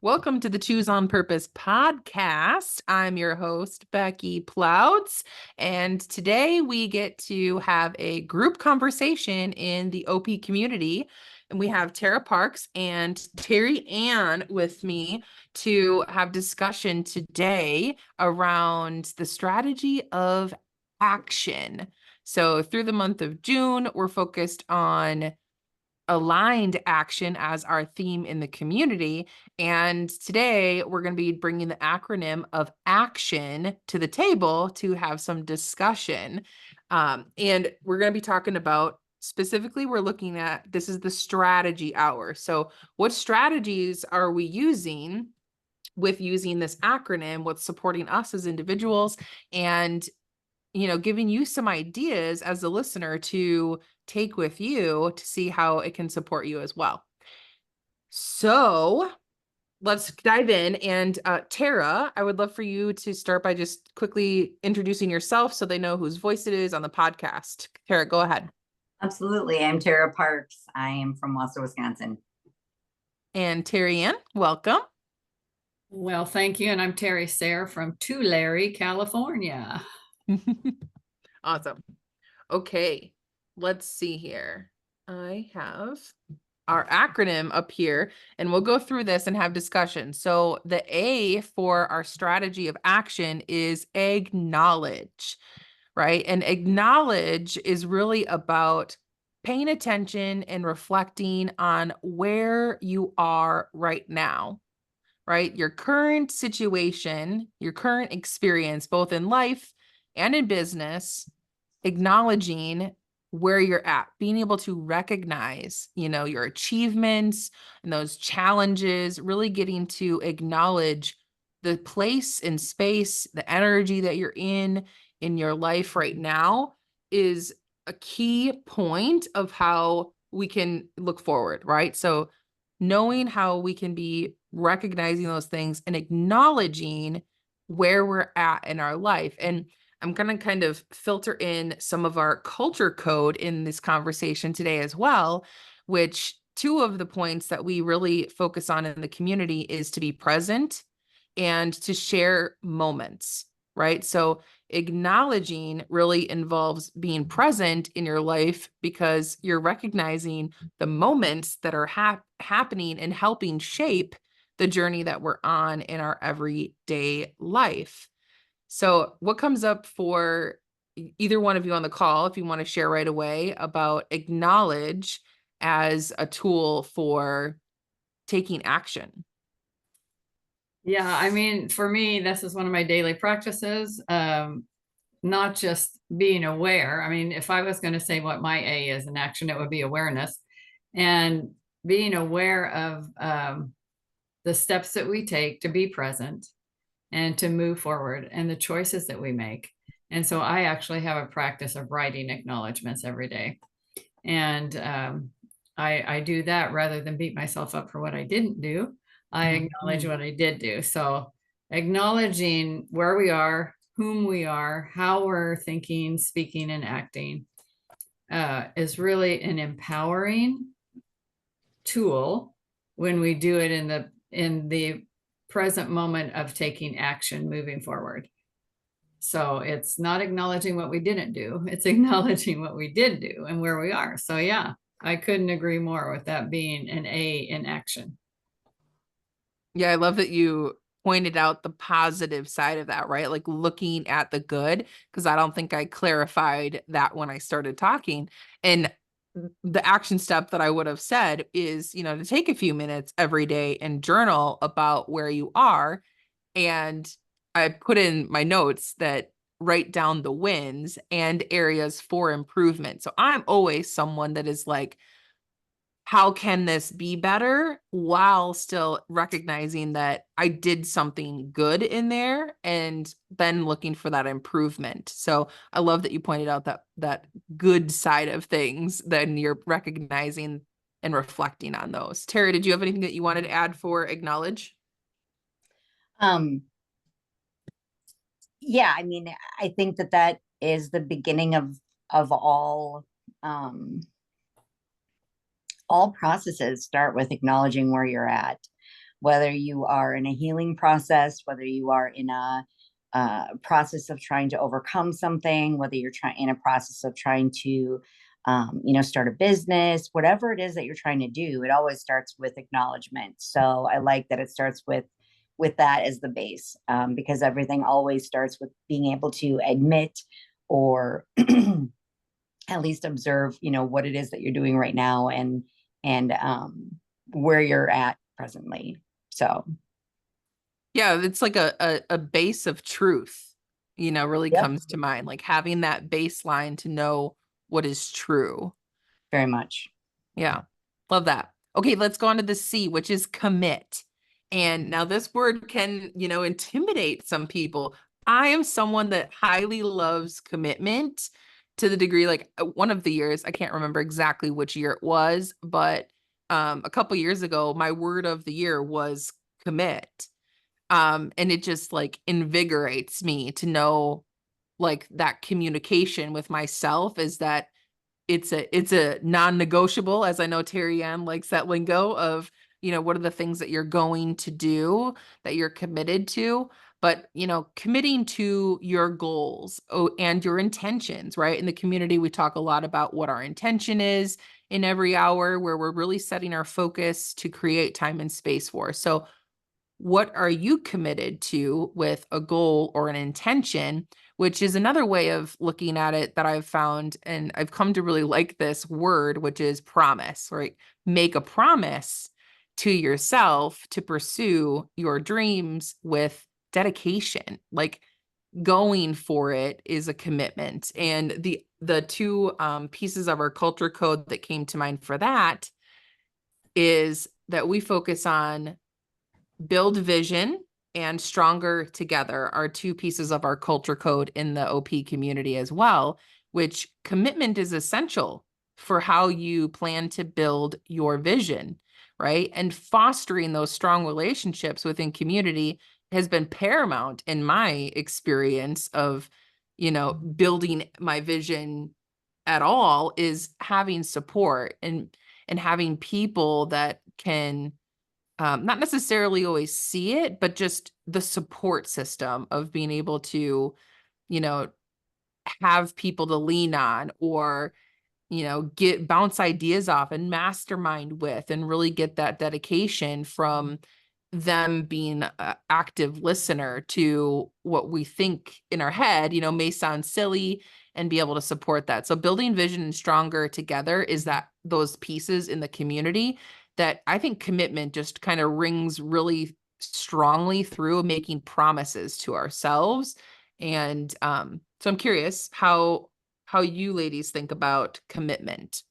Welcome to the Choose on Purpose podcast. I'm your host, Becky Plouts, and today we get to have a group conversation in the OP community. And we have Tara Parks and Terry Ann with me to have discussion today around the strategy of action. So, through the month of June, we're focused on aligned action as our theme in the community. And today we're going to be bringing the acronym of ACTION to the table to have some discussion. And we're going to be talking about specifically, we're looking at this is the strategy hour. So, what strategies are we using with using this acronym? What's supporting us as individuals? And giving you some ideas as a listener to take with you to see how it can support you as well. So let's dive in. And Tara, I would love for you to start by just quickly introducing yourself so they know whose voice it is on the podcast. Tara, go ahead. Absolutely. I'm Tara Parks. I am from Wausau, Wisconsin. And Terry Ann, welcome. Well, thank you. And I'm Terry Sayre from Tulare, California. Awesome. Okay, let's see here. I have our acronym up here, and we'll go through this and have discussion. So the A for our strategy of action is acknowledge, right? And acknowledge is really about paying attention and reflecting on where you are right now, right? Your current situation, your current experience, both in life and in business, acknowledging where you're at, being able to recognize, your achievements and those challenges, really getting to acknowledge the place and space, the energy that you're in your life right now is a key point of how we can look forward, right? So knowing how we can be recognizing those things and acknowledging where we're at in our life. And I'm going to kind of filter in some of our culture code in this conversation today as well, which two of the points that we really focus on in the community is to be present and to share moments, right? So acknowledging really involves being present in your life because you're recognizing the moments that are happening and helping shape the journey that we're on in our everyday life. So what comes up for either one of you on the call, if you want to share right away about acknowledge as a tool for taking action? Yeah, I mean, for me, this is one of my daily practices. Not just being aware. I mean, if I was going to say what my A is in action, it would be awareness and being aware of the steps that we take to be present and to move forward and the choices that we make. And so I actually have a practice of writing acknowledgments every day. And I do that rather than beat myself up for what I didn't do. I acknowledge what I did do. So acknowledging where we are, whom we are, how we're thinking, speaking, and acting is really an empowering tool when we do it in the present moment of taking action moving forward. So it's not acknowledging what we didn't do, it's acknowledging what we did do and where we are. So yeah, I couldn't agree more with that being an A in action. Yeah, I love that you pointed out the positive side of that, right? Like looking at the good, because I don't think I clarified that when I started talking. And the action step that I would have said is, to take a few minutes every day and journal about where you are. And I put in my notes that write down the wins and areas for improvement. So I'm always someone that is like, how can this be better while still recognizing that I did something good in there and then looking for that improvement. So I love that you pointed out that good side of things, then you're recognizing and reflecting on those. Terry, did you have anything that you wanted to add for acknowledge? Yeah, I mean, I think that is the beginning of all processes start with acknowledging where you're at. whether you are in a healing process, whether you are in a process of trying to overcome something, whether you're trying in a process of trying to, start a business, whatever it is that you're trying to do, it always starts with acknowledgement. So I like that it starts with that as the base, because everything always starts with being able to admit or at least observe, what it is that you're doing right now and where you're at presently. So Yeah, it's like a base of truth, really yep, comes to mind, like having that baseline to know what is true. very much. Yeah, love that. Okay, let's go on to the C, which is commit. And now this word can, intimidate some people. I am someone that highly loves commitment to the degree, like one of the years, I can't remember exactly which year it was, but a couple years ago, my word of the year was commit. And it just like invigorates me to know like that communication with myself is that it's a non-negotiable, as I know Terry Ann likes that lingo of, what are the things that you're going to do that you're committed to, but, committing to your goals and your intentions, right? In the community, we talk a lot about what our intention is in every hour, where we're really setting our focus to create time and space for. So what are you committed to with a goal or an intention, which is another way of looking at it that I've found, and I've come to really like this word, which is promise, right? Make a promise to yourself to pursue your dreams with dedication. Like going for it is a commitment. And the two pieces of our culture code that came to mind for that is that we focus on build vision and stronger together are two pieces of our culture code in the OP community as well, which commitment is essential for how you plan to build your vision, right? And fostering those strong relationships within community has been paramount in my experience of, building my vision at all, is having support and having people that can not necessarily always see it, but just the support system of being able to, you know, have people to lean on or, get bounce ideas off and mastermind with and really get that dedication from them being an active listener to what we think in our head, may sound silly and be able to support that. So building vision and stronger together is that those pieces in the community that I think commitment just kind of rings really strongly through making promises to ourselves. And so I'm curious how you ladies think about commitment.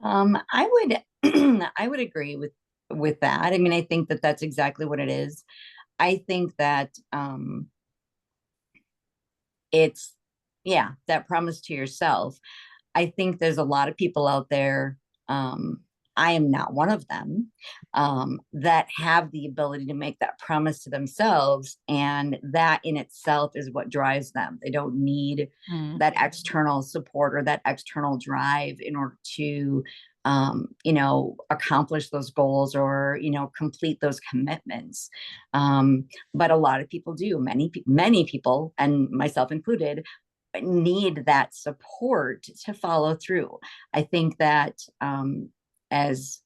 I would I would agree with that. I mean, I think that that's exactly what it is. I think that it's yeah, that promise to yourself. I think there's a lot of people out there. I am not one of them, that have the ability to make that promise to themselves. And that in itself is what drives them. They don't need Mm. that external support or that external drive in order to, accomplish those goals or, complete those commitments. But a lot of people do, many people, and myself included, need that support to follow through. I think that as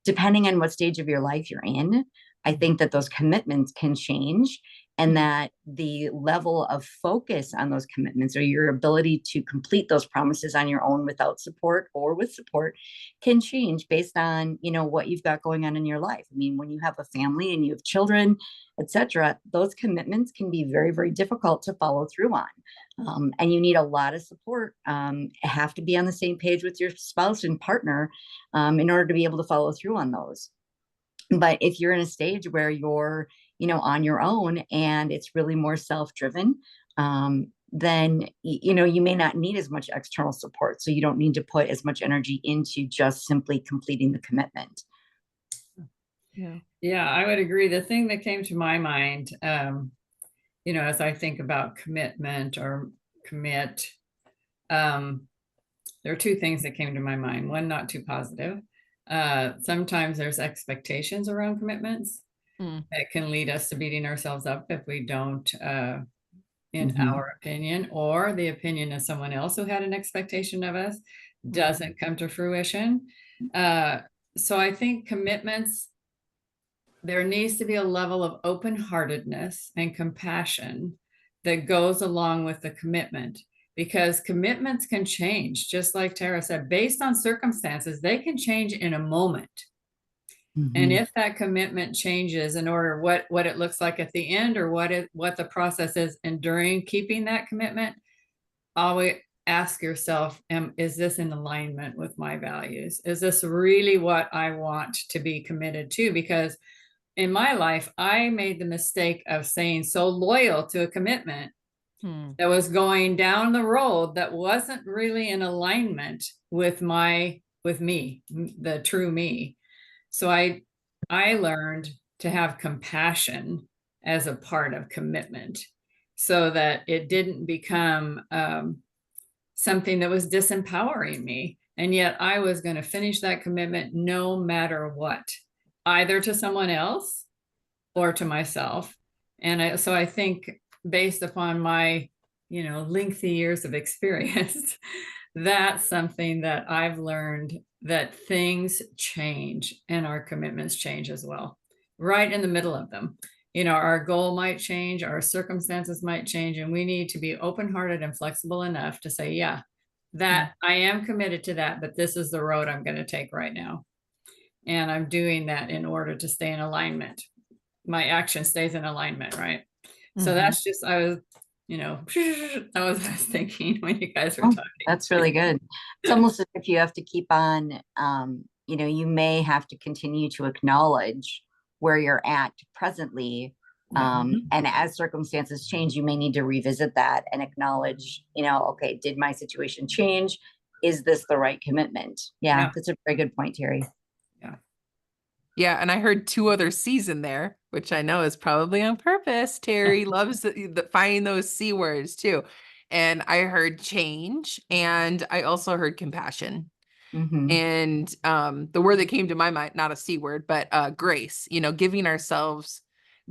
depending on what stage of your life you're in, I think that those commitments can change and that the level of focus on those commitments or your ability to complete those promises on your own without support or with support can change based on, what you've got going on in your life. I mean, when you have a family and you have children, etc., those commitments can be very, very difficult to follow through on. And you need a lot of support, have to be on the same page with your spouse and partner in order to be able to follow through on those. But if you're in a stage where you're, on your own and it's really more self-driven, then, you may not need as much external support. So you don't need to put as much energy into just simply completing the commitment. Yeah, I would agree. The thing that came to my mind, as I think about commitment or commit, there are two things that came to my mind. One, not too positive. Sometimes there's expectations around commitments Mm. that can lead us to beating ourselves up if we don't, in Mhm. our opinion, or the opinion of someone else who had an expectation of us doesn't come to fruition. So I think commitments, there needs to be a level of open-heartedness and compassion that goes along with the commitment, because commitments can change, just like Tara said, based on circumstances. They can change in a moment. And Mhm. if that commitment changes in order what it looks like at the end, or what the process is enduring keeping that commitment, always ask yourself, is this in alignment with my values? Is this really what I want to be committed to? Because in my life, I made the mistake of staying so loyal to a commitment Hmm. that was going down the road that wasn't really in alignment with me, the true me. So I learned to have compassion as a part of commitment, so that it didn't become something that was disempowering me. And yet I was going to finish that commitment no matter what, either to someone else or to myself. And so I think, based upon my, lengthy years of experience, that's something that I've learned, that things change and our commitments change as well, right in the middle of them. Our goal might change, our circumstances might change, and we need to be open-hearted and flexible enough to say, yeah, that I am committed to that, but this is the road I'm going to take right now. And I'm doing that in order to stay in alignment. My action stays in alignment, right? So Mhm. that's just, I was, that was what I was thinking when you guys were Oh, talking. that's really good. It's almost as if you have to keep on, you may have to continue to acknowledge where you're at presently. Yeah. And as circumstances change, you may need to revisit that and acknowledge, okay, did my situation change? Is this the right commitment? Yeah, Yeah. that's a very good point, Terry. Yeah. Yeah, and I heard two other C's in there, which I know is probably on purpose. Terry loves finding those C words too. And I heard change, and I also heard compassion. Mhm. And the word that came to my mind, not a C word, but grace, giving ourselves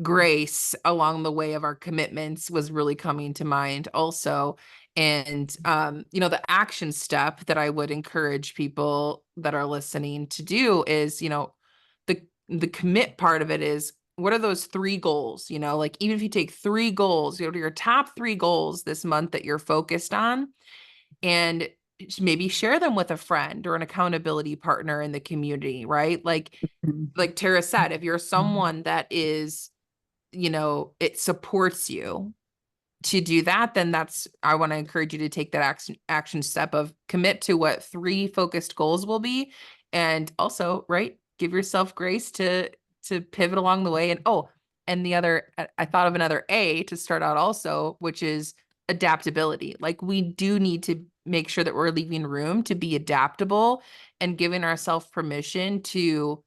grace along the way of our commitments was really coming to mind also. And the action step that I would encourage people that are listening to do is, the commit part of it is, what are those 3 goals? Like, even if you take 3 goals, to your top 3 goals this month that you're focused on, and maybe share them with a friend or an accountability partner in the community, right? Mhm. Like Tara said, if you're someone that is, it supports you to do that, then I want to encourage you to take that action step of commit to what 3 focused goals will be. And also, right, give yourself grace to pivot along the way. And the other, I thought of another A to start out also, which is adaptability. Like, we do need to make sure that we're leaving room to be adaptable and giving ourselves permission to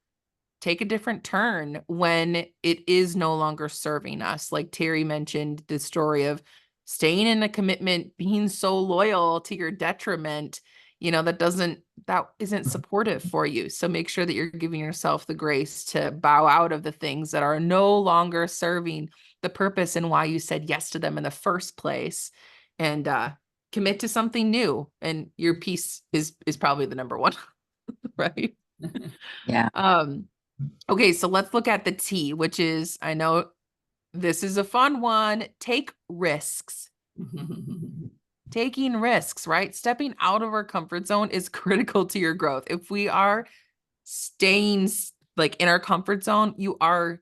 take a different turn when it is no longer serving us. Like Terry mentioned, the story of staying in a commitment, being so loyal to your detriment, that isn't supportive for you. So make sure that you're giving yourself the grace to bow out of the things that are no longer serving the purpose and why you said yes to them in the first place, and commit to something new. And your peace is probably the number one, right? Yeah. Okay, so let's look at the T, which is, I know this is a fun one. Take risks. Taking risks, right? Stepping out of our comfort zone is critical to your growth. If we are staying like in our comfort zone, you are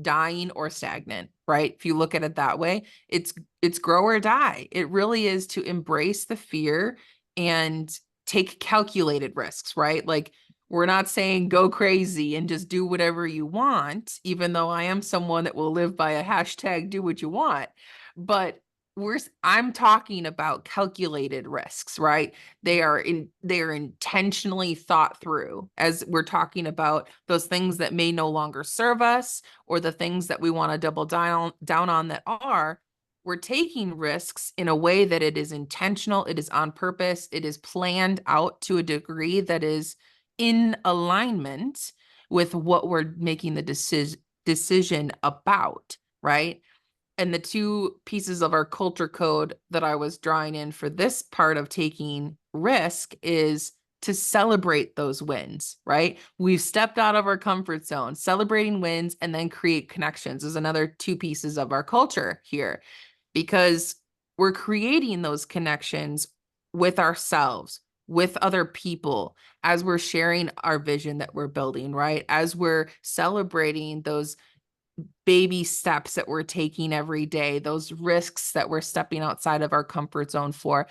dying or stagnant, right? If you look at it that way, it's grow or die. It really is to embrace the fear and take calculated risks, right? Like, we're not saying go crazy and just do whatever you want, even though I am someone that will live by a hashtag do what you want. But I'm talking about calculated risks, right? They are intentionally thought through, as we're talking about those things that may no longer serve us, or the things that we want to double down on that are. we're taking risks in a way that it is intentional, it is on purpose, it is planned out to a degree that is in alignment with what we're making the decision about, right? And the two pieces of our culture code that I was drawing in for this part of taking risk is to celebrate those wins, right? We've stepped out of our comfort zone. Celebrating wins and then create connections is another two pieces of our culture here, because we're creating those connections with ourselves, with other people, as we're sharing our vision that we're building, right? As we're celebrating those baby steps that we're taking every day, those risks that we're stepping outside of our comfort zone for.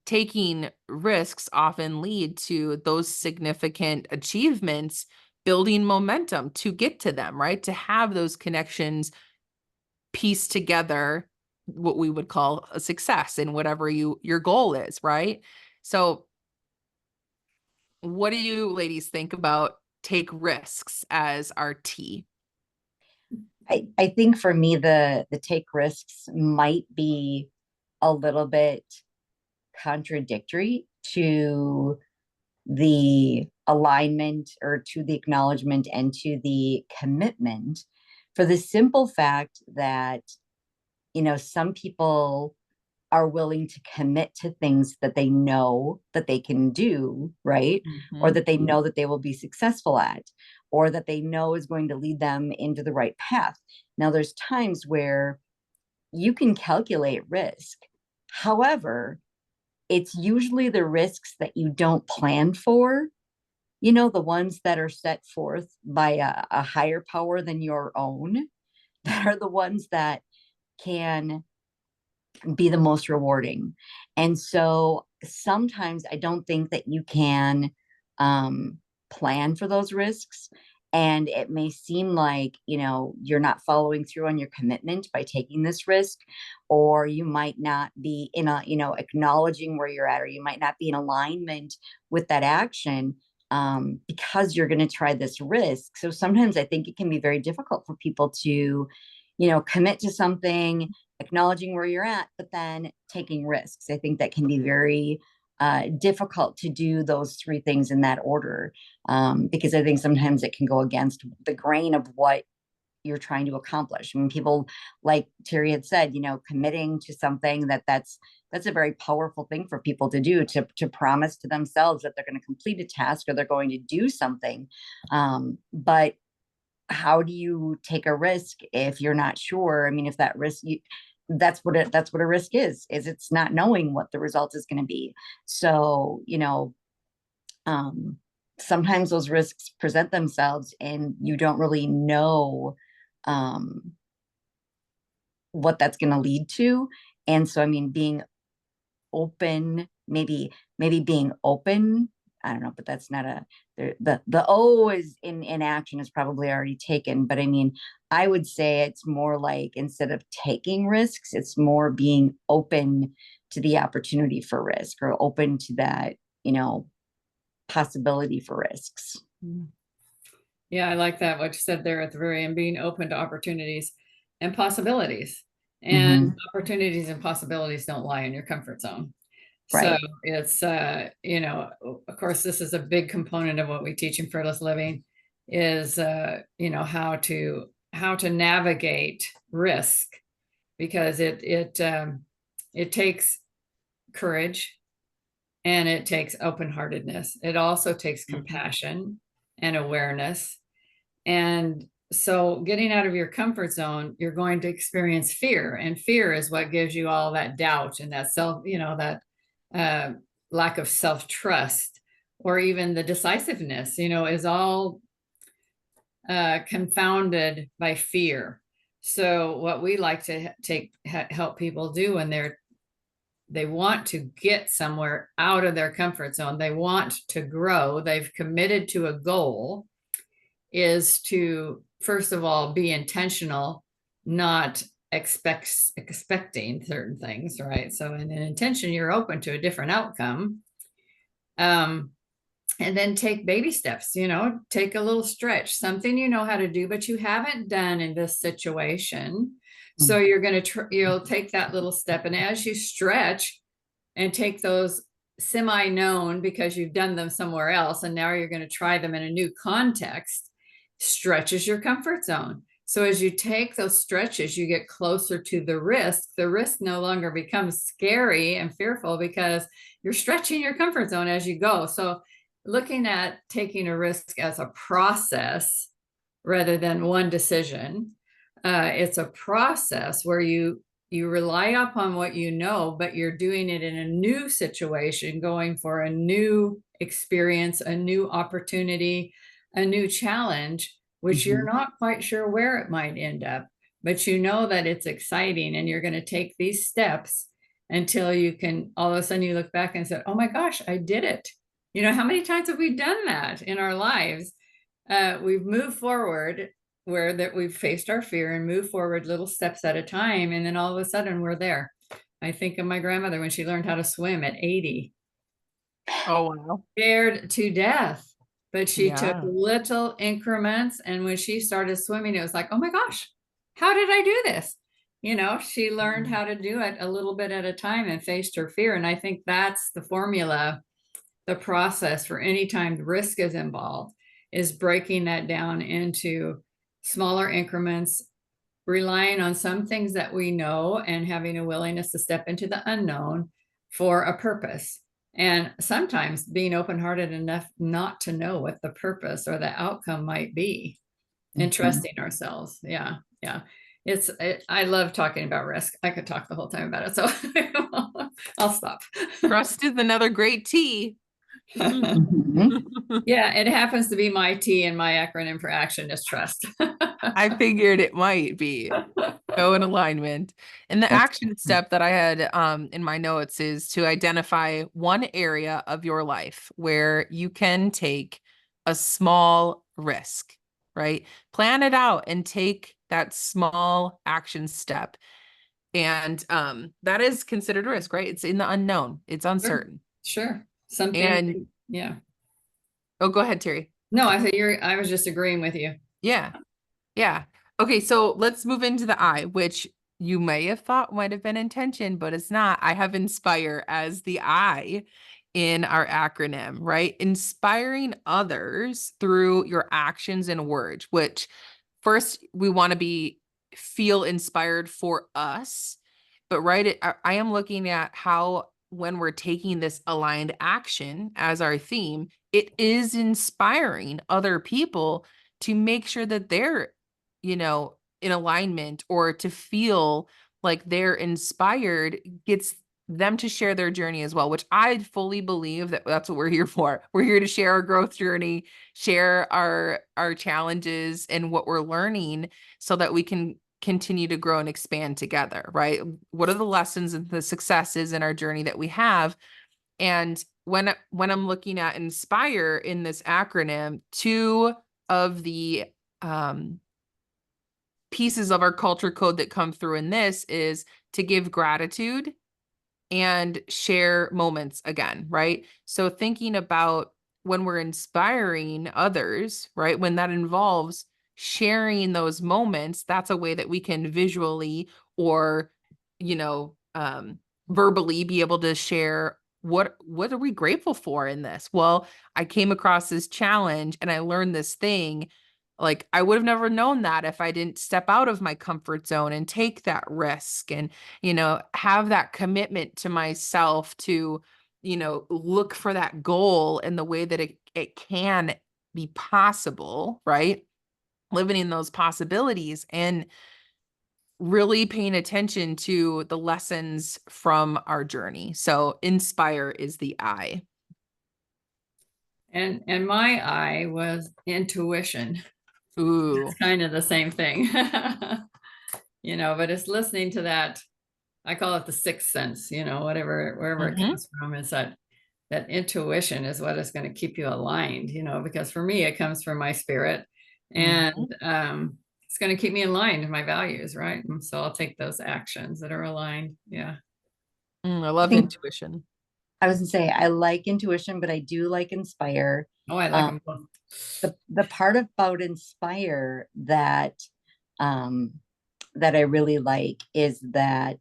Taking risks often lead to those significant achievements, building momentum to get to them, right? To have those connections piece together what we would call a success in whatever your goal is, right? So what do you ladies think about take risks as our T? I think for me, the take risks might be a little bit contradictory to the alignment or to the acknowledgement and to the commitment, for the simple fact that, some people are willing to commit to things that they know that they can do, right? Or that they know that they will be successful at, or that they know is going to lead them into the right path. Now, there's times where you can calculate risk. However, it's usually the risks that you don't plan for, the ones that are set forth by a higher power than your own, that are the ones that can be the most rewarding. And so sometimes I don't think that you can plan for those risks. And it may seem like, you're not following through on your commitment by taking this risk, or you might not be acknowledging where you're at, or you might not be in alignment with that action because you're going to try this risk. So sometimes I think it can be very difficult for people to, commit to something, acknowledging where you're at, but then taking risks. I think that can be very difficult to do those three things in that order, because I think sometimes it can go against the grain of what you're trying to accomplish. I mean, people, like Terry had said, committing to something that's a very powerful thing for people to do, to promise to themselves that they're going to complete a task or they're going to do something. But how do you take a risk if you're not sure? I mean, if that risk, that's what a risk is it's not knowing what the result is going to be. So, sometimes those risks present themselves and you don't really know what that's going to lead to. And so, I mean, being open, maybe being open, I don't know, but that's not the O is in action is probably already taken. But I mean, I would say it's more like, instead of taking risks, it's more being open to the opportunity for risk, or open to that, possibility for risks. Yeah, I like that, what you said there at the very end, being open to opportunities and possibilities. And opportunities and possibilities don't lie in your comfort zone. Right. So it's, of course, this is a big component of what we teach in Fearless Living is, how to navigate risk, because it takes courage and it takes open-heartedness. It also takes compassion and awareness. And so getting out of your comfort zone, you're going to experience fear, and fear is what gives you all that doubt and that lack of self-trust, or even the decisiveness, is all confounded by fear. So what we like to help people do when they want to get somewhere out of their comfort zone, they want to grow, they've committed to a goal, is to, first of all, be intentional, not expecting certain things, right? So in an intention, you're open to a different outcome. And then take baby steps, take a little stretch, something you know how to do, but you haven't done in this situation. So you're going to, you'll take that little step. And as you stretch and take those semi-known because you've done them somewhere else, and now you're going to try them in a new context, stretches your comfort zone. So as you take those stretches, you get closer to the risk. The risk no longer becomes scary and fearful because you're stretching your comfort zone as you go. So looking at taking a risk as a process rather than one decision, it's a process where you rely upon what you know, but you're doing it in a new situation, going for a new experience, a new opportunity, a new challenge, which you're not quite sure where it might end up, but you know that it's exciting, and you're going to take these steps until you can, all of a sudden you look back and say, oh my gosh, I did it. You know, how many times have we done that in our lives? We've moved forward where that we've faced our fear and moved forward little steps at a time. And then all of a sudden we're there. I think of my grandmother when she learned how to swim at 80, Oh, wow. scared to death, but she took Yeah. little increments. And when she started swimming, it was like, oh my gosh, how did I do this? You know, she learned how to do it a little bit at a time and faced her fear. And I think that's the formula, the process for any time risk is involved, is breaking that down into smaller increments, relying on some things that we know and having a willingness to step into the unknown for a purpose. And sometimes being open-hearted enough not to know what the purpose or the outcome might be, and trusting ourselves. Yeah. Yeah. I love talking about risk. I could talk the whole time about it. So I'll stop. Trust is another great T. Yeah, it happens to be my T, and my acronym for action is trust. I figured it might be. Go in alignment. And the That's- action step that I had in my notes is to identify one area of your life where you can take a small risk, right? Plan it out and take that small action step. And that is considered risk, right? It's in the unknown. It's uncertain. Sure. Something. And Yeah. oh, go ahead, Terry. No, I was just agreeing with you. Yeah. Yeah. Okay, so let's move into the I, which you may have thought might have been intention, but it's not. I have inspire as the I in our acronym, right? Inspiring others through your actions and words, which first we want to feel inspired for us, but right, I am looking at how when we're taking this aligned action as our theme, it is inspiring other people to make sure that they're, in alignment, or to feel like they're inspired gets them to share their journey as well, which I fully believe that that's what we're here for. We're here to share our growth journey, share our challenges and what we're learning so that we can continue to grow and expand together, right? What are the lessons and the successes in our journey that we have? And when I'm looking at inspire in this acronym, two of the pieces of our culture code that come through in this is to give gratitude and share moments again, right? So thinking about when we're inspiring others, right? When that involves sharing those moments, that's a way that we can visually or, verbally be able to share what are we grateful for in this? Well, I came across this challenge and I learned this thing. Like, I would have never known that if I didn't step out of my comfort zone and take that risk and, have that commitment to myself to, look for that goal in the way that it can be possible, right? Living in those possibilities and really paying attention to the lessons from our journey. So inspire is the I. And my I was intuition. Ooh. It's kind of the same thing. But it's listening to that. I call it the sixth sense, wherever it comes from, is that intuition is what is going to keep you aligned, because for me, it comes from my spirit, and it's going to keep me aligned to my values, right? And so I'll take those actions that are aligned. Yeah. I love think- intuition. I was gonna say, I like intuition, but I do like inspire. Oh, I like them both. The part about inspire that that I really like is that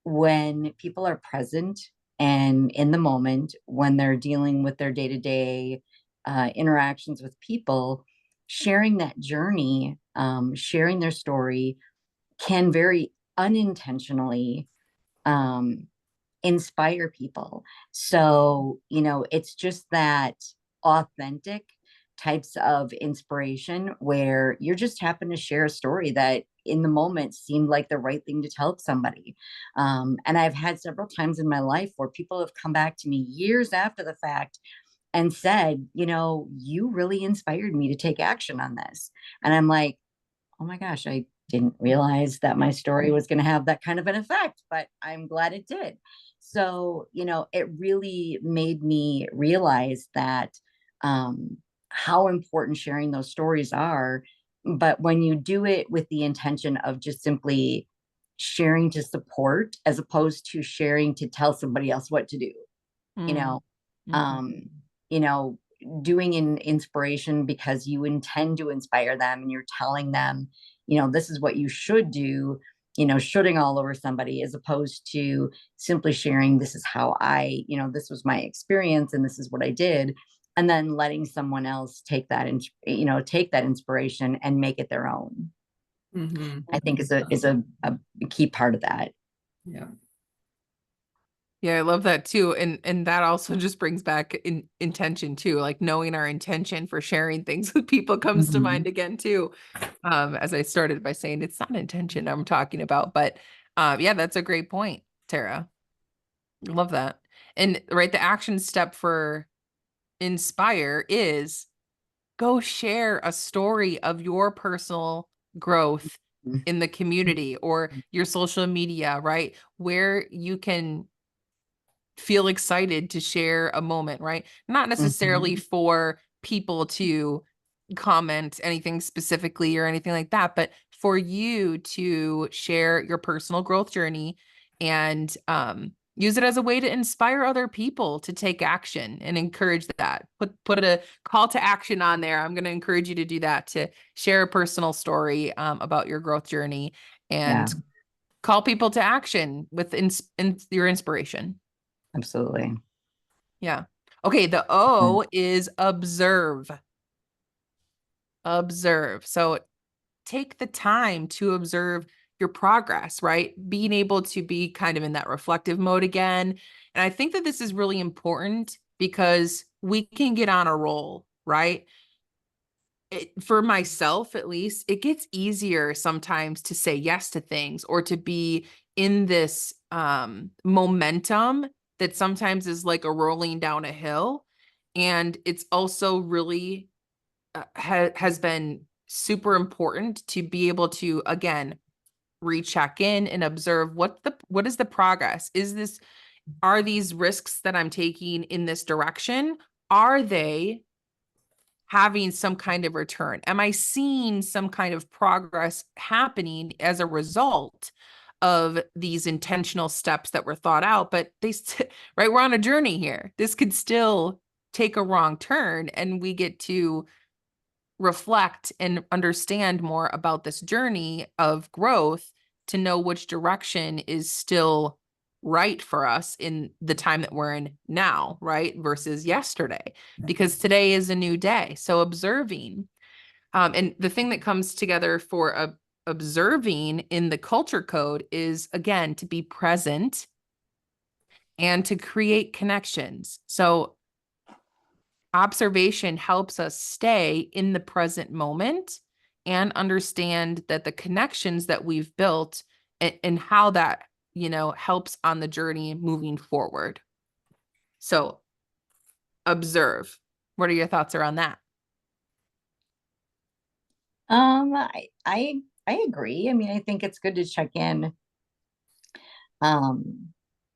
when people are present and in the moment, when they're dealing with their day-to-day interactions with people, sharing that journey, sharing their story can very unintentionally um, inspire people. So, it's just that authentic types of inspiration where you're just happen to share a story that in the moment seemed like the right thing to tell somebody. And I've had several times in my life where people have come back to me years after the fact and said, you really inspired me to take action on this. And I'm like, oh my gosh, I didn't realize that my story was going to have that kind of an effect, but I'm glad it did. So, it really made me realize that how important sharing those stories are. But when you do it with the intention of just simply sharing to support as opposed to sharing to tell somebody else what to do, you know, um, you know, doing an inspiration because you intend to inspire them and you're telling them, this is what you should do, shooting all over somebody as opposed to simply sharing, this is how this was my experience and this is what I did. And then letting someone else take that and, take that inspiration and make it their own. I think is a key part of that. Yeah. Yeah, I love that too. And that also just brings back intention too, like knowing our intention for sharing things with people comes to mind again too. As I started by saying it's not intention I'm talking about, but yeah, that's a great point, Tara. Love that. And right, the action step for inspire is go share a story of your personal growth in the community or your social media, right? Where you can feel excited to share a moment, right? Not necessarily for people to comment anything specifically or anything like that, but for you to share your personal growth journey and use it as a way to inspire other people to take action and encourage that. Put a call to action on there. I'm going to encourage you to do that, to share a personal story about your growth journey and call people to action with your inspiration. Absolutely. Yeah. Okay, the O is observe. Observe. So take the time to observe your progress, right? Being able to be kind of in that reflective mode again. And I think that this is really important because we can get on a roll, right? For myself, at least, it gets easier sometimes to say yes to things or to be in this momentum that sometimes is like a rolling down a hill. And it's also really has been super important to be able to, again, recheck in and observe what is the progress? Are these risks that I'm taking in this direction? Are they having some kind of return? Am I seeing some kind of progress happening as a result of these intentional steps that were thought out? But right, we're on a journey here. This could still take a wrong turn, and we get to reflect and understand more about this journey of growth to know which direction is still right for us in the time that we're in now, right? Versus yesterday, because today is a new day. So observing, and the thing that comes together for observing in the culture code is, again, to be present and to create connections. So observation helps us stay in the present moment and understand that the connections that we've built and how that, helps on the journey moving forward. So observe. What are your thoughts around that? I agree. I mean, I think it's good to check in, um,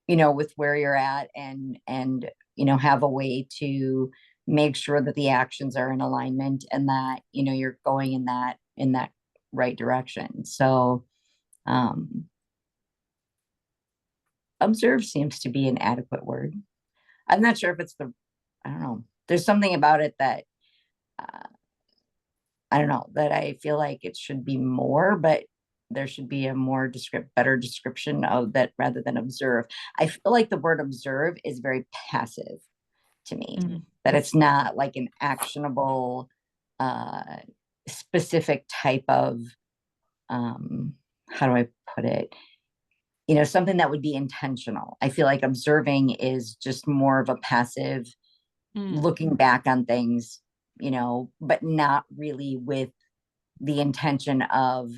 with where you're at and have a way to make sure that the actions are in alignment and that, you're going in that right direction. So, observe seems to be an adequate word. I'm not sure if it's I don't know. There's something about it that, uh, I don't know, that I feel like it should be more, but there should be a more better description of that rather than observe. I feel like the word observe is very passive to me, Mhm. that it's not like an actionable, uh, specific type of, how do I put it? Something that would be intentional. I feel like observing is just more of a passive Mm. looking back on things, but not really with the intention of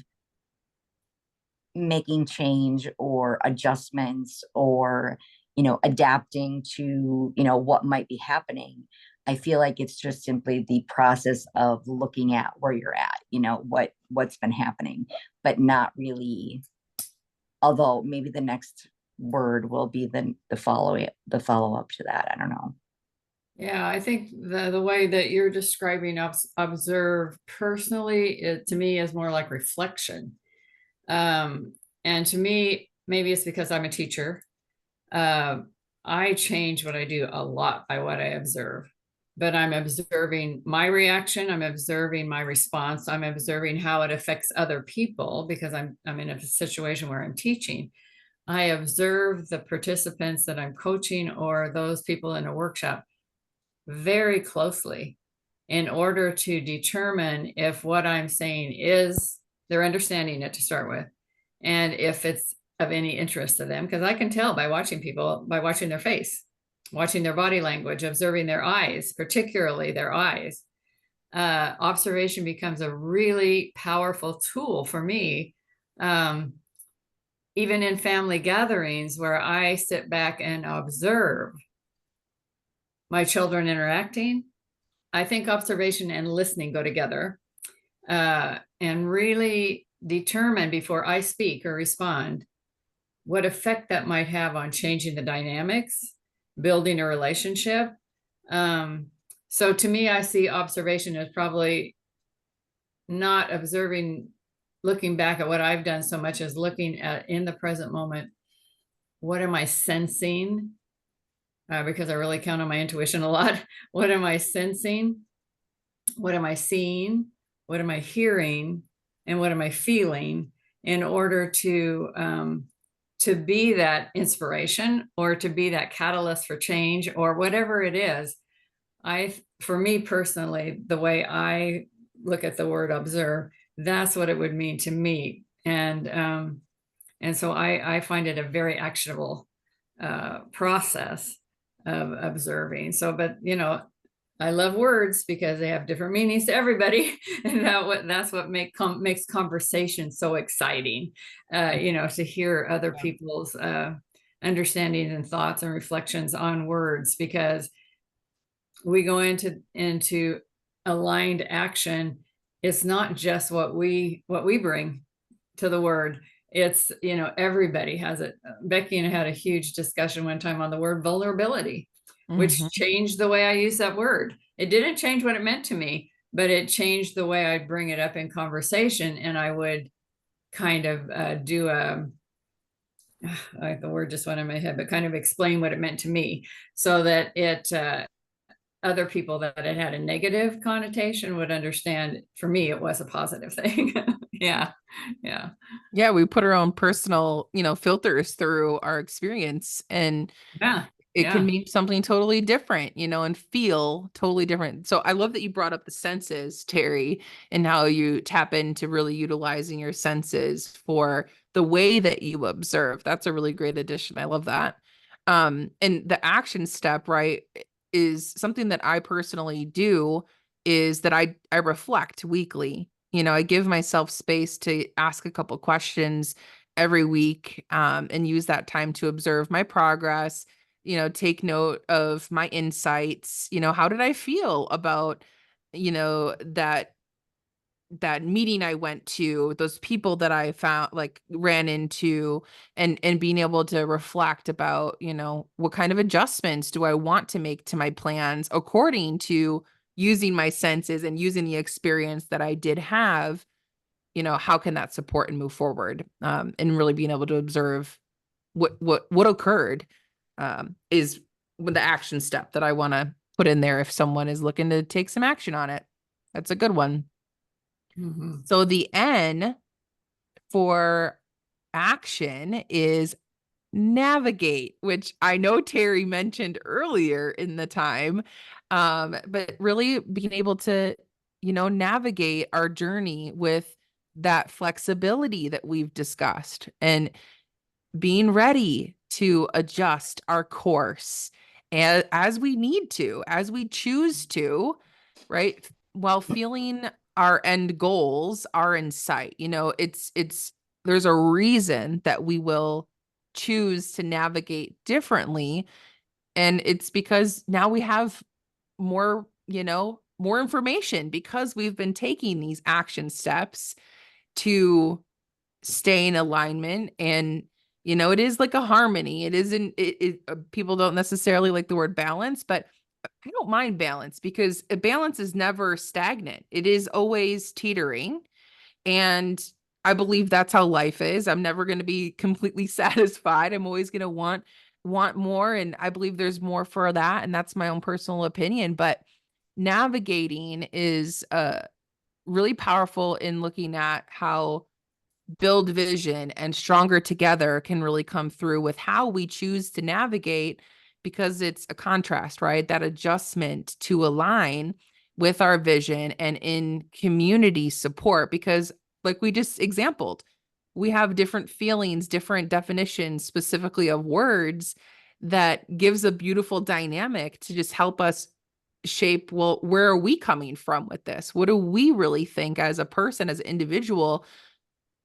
making change or adjustments or, adapting to, what might be happening. I feel like it's just simply the process of looking at where you're at, what's been happening, but not really, although maybe the next word will be the follow up to that. I don't know. Yeah, I think the way that you're describing observe personally, it to me is more like reflection. And to me, maybe it's because I'm a teacher. I change what I do a lot by what I observe, but I'm observing my reaction. I'm observing my response. I'm observing how it affects other people because I'm in a situation where I'm teaching. I observe the participants that I'm coaching or those people in a workshop very closely in order to determine if what I'm saying is they're understanding it to start with, and if it's of any interest to them, because I can tell by watching people, by watching their face, watching their body language, observing their eyes, particularly their eyes. Observation becomes a really powerful tool for me. Even in family gatherings where I sit back and observe my children interacting, I think observation and listening go together, and really determine before I speak or respond what effect that might have on changing the dynamics, building a relationship. So to me, I see observation as probably not observing, looking back at what I've done so much as looking at in the present moment, what am I sensing? Because I really count on my intuition a lot. What am I sensing? What am I seeing? What am I hearing? And what am I feeling in order to be that inspiration or to be that catalyst for change or whatever it is. For me personally, the way I look at the word observe, that's what it would mean to me. And so I find it a very actionable process of observing. So, but I love words because they have different meanings to everybody, and that's what makes conversation so exciting. To hear other people's understandings and thoughts and reflections on words, because we go into aligned action. It's not just what we bring to the word. It's everybody has it. Becky and I had a huge discussion one time on the word vulnerability, which Mhm. changed the way I use that word. It didn't change what it meant to me, but it changed the way I'd bring it up in conversation. And I would kind of do the word just went in my head, but kind of explain what it meant to me so that other people that it had a negative connotation would understand. For me, it was a positive thing. Yeah. Yeah. Yeah, we put our own personal, filters through our experience, and Yeah. it can Yeah. mean something totally different, and feel totally different. So I love that you brought up the senses, Terry, and how you tap into really utilizing your senses for the way that you observe. That's a really great addition. I love that. And the action step, right, is something that I personally do, is that I reflect weekly. I give myself space to ask a couple questions every week, and use that time to observe my progress, take note of my insights. How did I feel about, that meeting I went to, those people that I found, like, ran into, and being able to reflect about, what kind of adjustments do I want to make to my plans according to using my senses and using the experience that I did have. How can that support and move forward? And really being able to observe what occurred, is with the action step that I want to put in there if someone is looking to take some action on it. That's a good one. Mhm. So the N for action is navigate, which I know Terry mentioned earlier in the time. But really being able to, navigate our journey with that flexibility that we've discussed and being ready to adjust our course as we need to, as we choose to, right? While feeling our end goals are in sight. There's a reason that we will choose to navigate differently. And it's because now we have more, more information because we've been taking these action steps to stay in alignment. And it is like a harmony. It isn't people don't necessarily like the word balance, but I don't mind balance because a balance is never stagnant. It is always teetering. And I believe that's how life is. I'm never going to be completely satisfied. I'm always going to want more, and I believe there's more for that, and that's my own personal opinion. But navigating is really powerful in looking at how build vision and stronger together can really come through with how we choose to navigate, because it's a contrast, right? That adjustment to align with our vision and in community support, because like we just exampled, we have different feelings, different definitions specifically of words that gives a beautiful dynamic to just help us shape, well, where are we coming from with this? What do we really think as a person, as an individual,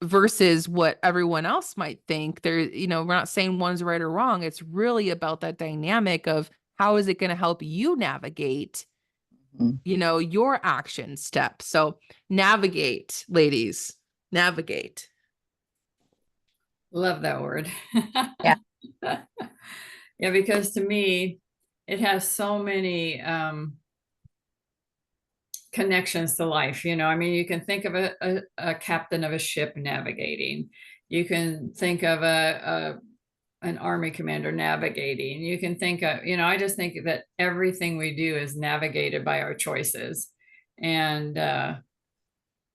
versus what everyone else might think? We're not saying one's right or wrong. It's really about that dynamic of how is it going to help you navigate, your action steps. So navigate, ladies, navigate. Love that word. Yeah. Yeah, because to me, it has so many connections to life. I mean, you can think of a captain of a ship navigating. You can think of an army commander navigating. You can think of, I just think that everything we do is navigated by our choices. And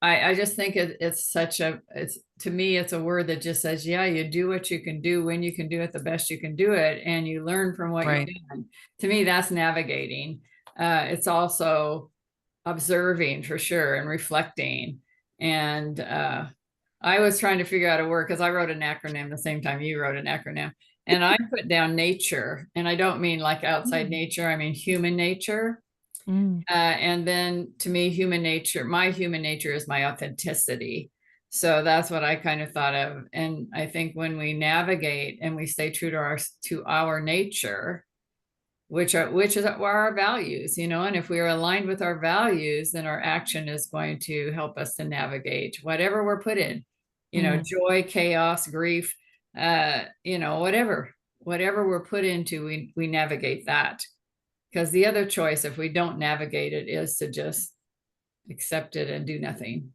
I just think to me, it's a word that just says, yeah, you do what you can do when you can do it the best you can do it. And you learn from what Right. you've done. To me, that's navigating. It's also observing for sure and reflecting. And I was trying to figure out a word because I wrote an acronym the same time you wrote an acronym. And I put down nature. And I don't mean like outside nature, I mean human nature. And then to me, my human nature is my authenticity. So that's what I kind of thought of. And I think when we navigate and we stay true to our nature, which is our values, and if we are aligned with our values, then our action is going to help us to navigate whatever we're put in, joy, chaos, grief, whatever we're put into, we navigate that. Because the other choice, if we don't navigate it, is to just accept it and do nothing,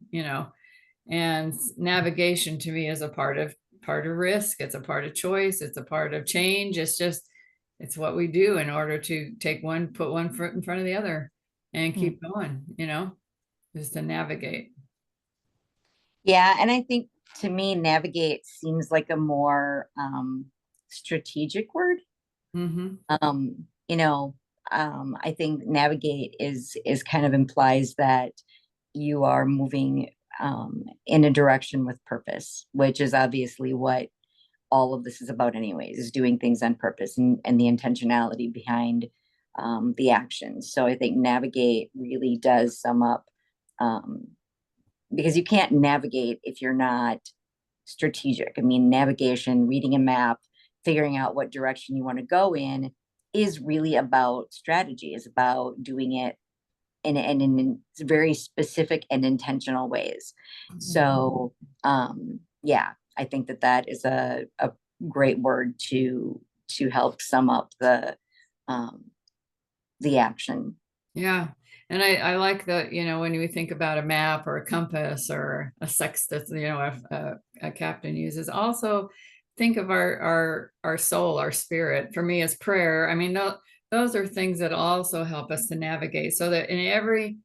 and navigation to me is a part of risk. It's a part of choice. It's a part of change. It's what we do in order to put one foot in front of the other and keep going, just to navigate. Yeah. And I think to me, navigate seems like a more strategic word. I think navigate is kind of implies that you are moving in a direction with purpose, which is obviously what all of this is about anyways, is doing things on purpose and the intentionality behind the actions. So I think navigate really does sum up, because you can't navigate if you're not strategic. I mean, navigation, reading a map, figuring out what direction you want to go in is really about strategy, is about doing it in very specific and intentional ways. So yeah, I think that is a great word to help sum up the action. Yeah. And I like that, when we think about a map or a compass or a sextant, a captain uses, also think of our soul, our spirit. For me, as prayer. I mean, those are things that also help us to navigate, so that in every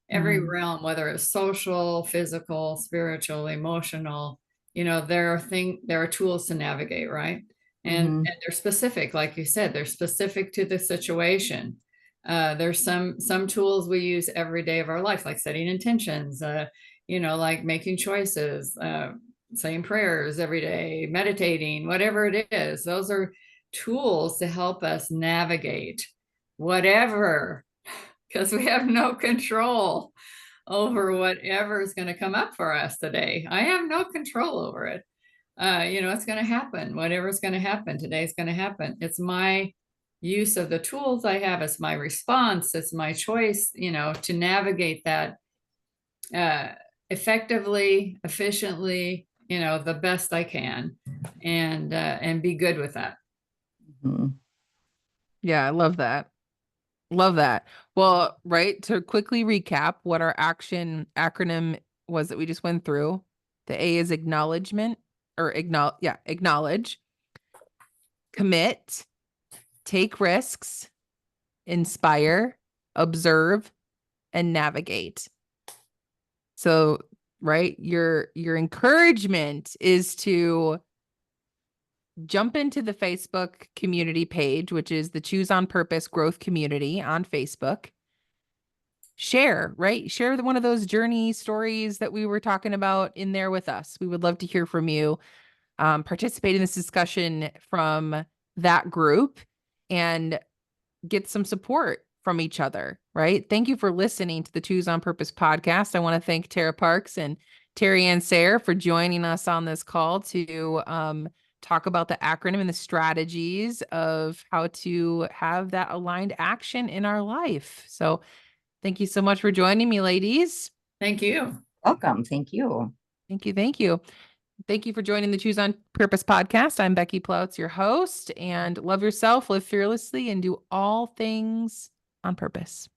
realm, whether it's social, physical, spiritual, emotional, there are tools to navigate, right? And they're specific, like you said, they're specific to the situation. There's some tools we use every day of our life, like setting intentions, like making choices, saying prayers every day, meditating, whatever it is. Those are tools to help us navigate whatever, because we have no control over whatever is going to come up for us today. I have no control over it. It's going to happen. Whatever's going to happen today is going to happen. It's my use of the tools I have. It's my response. It's my choice, to navigate that effectively, efficiently, the best I can, and be good with that. Mhm. Yeah, I love that. Love that. Well, right, to quickly recap what our action acronym was that we just went through. The A is acknowledgement or acknowledge, commit, take risks, inspire, observe, and navigate. So, right, your encouragement is to jump into the Facebook community page, which is the Choose on Purpose Growth Community on Facebook. Share, right? Share one of those journey stories that we were talking about in there with us. We would love to hear from you. Participate in this discussion from that group and get some support from each other, right? Thank you for listening to the Choose on Purpose podcast. I want to thank Tara Parks and Terry Ann Sayre for joining us on this call to talk about the acronym and the strategies of how to have that aligned action in our life. So thank you so much for joining me, ladies. Thank you. Welcome. Thank you. Thank you. Thank you. Thank you for joining the Choose on Purpose podcast. I'm Becky Plautz, your host, and love yourself, live fearlessly, and do all things on purpose.